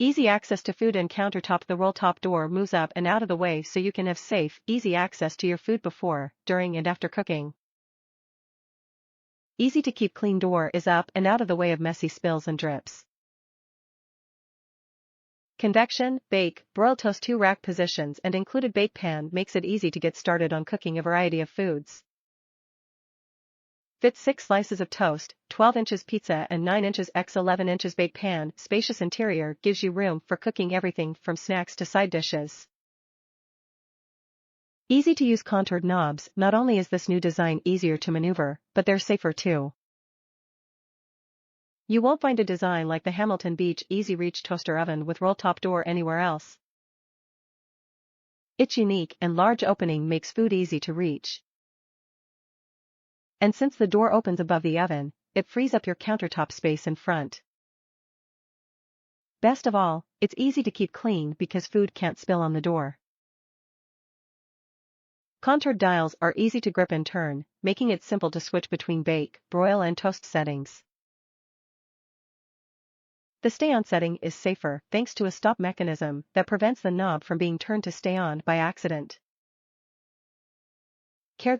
Easy access to food and countertop. The roll-top door moves up and out of the way so you can have safe, easy access to your food before, during and after cooking. Easy to keep clean door is up and out of the way of messy spills and drips. Convection, bake, broil, toast. 2 rack positions and included bake pan makes it easy to get started on cooking a variety of foods. Fits 6 slices of toast, 12 inches pizza and 9 inches x 11 inches bake pan. Spacious interior gives you room for cooking everything from snacks to side dishes. Easy to use contoured knobs. Not only is this new design easier to maneuver, but they're safer too. You won't find a design like the Hamilton Beach Easy Reach toaster oven with roll-top door anywhere else. Its unique and large opening makes food easy to reach. And since the door opens above the oven, it frees up your countertop space in front. Best of all, it's easy to keep clean because food can't spill on the door. Contoured dials are easy to grip and turn, making it simple to switch between bake, broil and toast settings. The stay-on setting is safer thanks to a stop mechanism that prevents the knob from being turned to stay on by accident.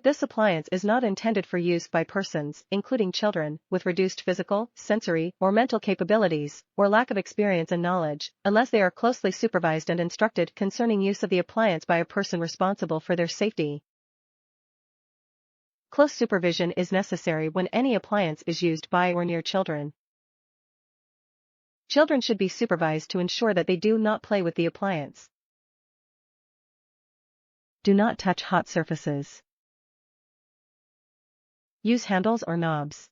This appliance is not intended for use by persons, including children, with reduced physical, sensory, or mental capabilities, or lack of experience and knowledge, unless they are closely supervised and instructed concerning use of the appliance by a person responsible for their safety. Close supervision is necessary when any appliance is used by or near children. Children should be supervised to ensure that they do not play with the appliance. Do not touch hot surfaces. Use handles or knobs.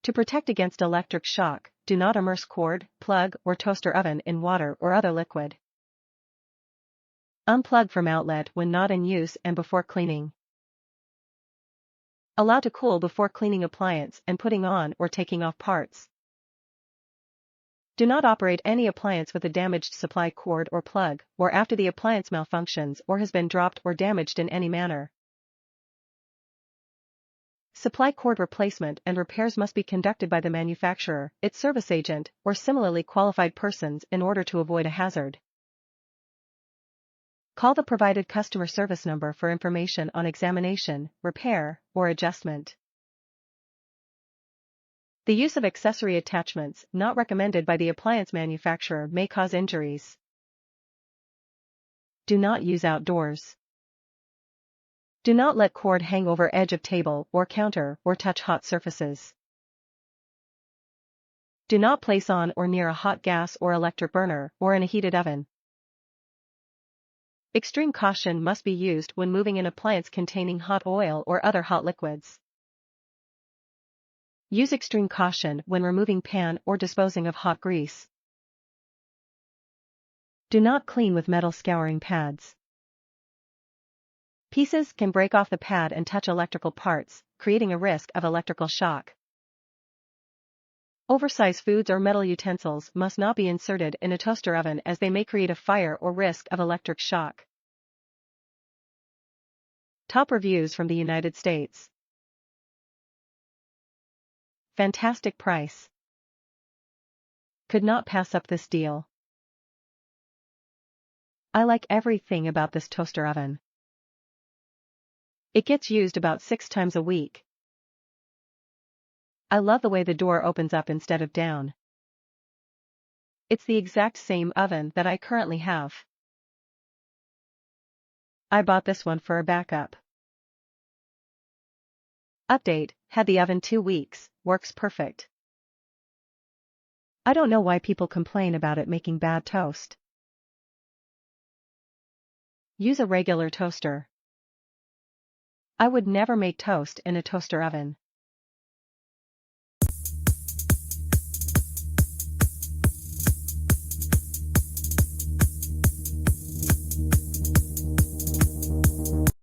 To protect against electric shock, do not immerse cord, plug, or toaster oven in water or other liquid. Unplug from outlet when not in use and before cleaning. Allow to cool before cleaning appliance and putting on or taking off parts. Do not operate any appliance with a damaged supply cord or plug, or after the appliance malfunctions or has been dropped or damaged in any manner. Supply cord replacement and repairs must be conducted by the manufacturer, its service agent, or similarly qualified persons in order to avoid a hazard. Call the provided customer service number for information on examination, repair, or adjustment. The use of accessory attachments not recommended by the appliance manufacturer may cause injuries. Do not use outdoors. Do not let cord hang over edge of table or counter or touch hot surfaces. Do not place on or near a hot gas or electric burner or in a heated oven. Extreme caution must be used when moving an appliance containing hot oil or other hot liquids. Use extreme caution when removing pan or disposing of hot grease. Do not clean with metal scouring pads. Pieces can break off the pad and touch electrical parts, creating a risk of electrical shock. Oversized foods or metal utensils must not be inserted in a toaster oven as they may create a fire or risk of electric shock. Top reviews from the United States. Fantastic price. Could not pass up this deal. I like everything about this toaster oven. It gets used about 6 times a week. I love the way the door opens up instead of down. It's the exact same oven that I currently have. I bought this one for a backup. Update, had the oven 2 weeks, works perfect. I don't know why people complain about it making bad toast. Use a regular toaster. I would never make toast in a toaster oven.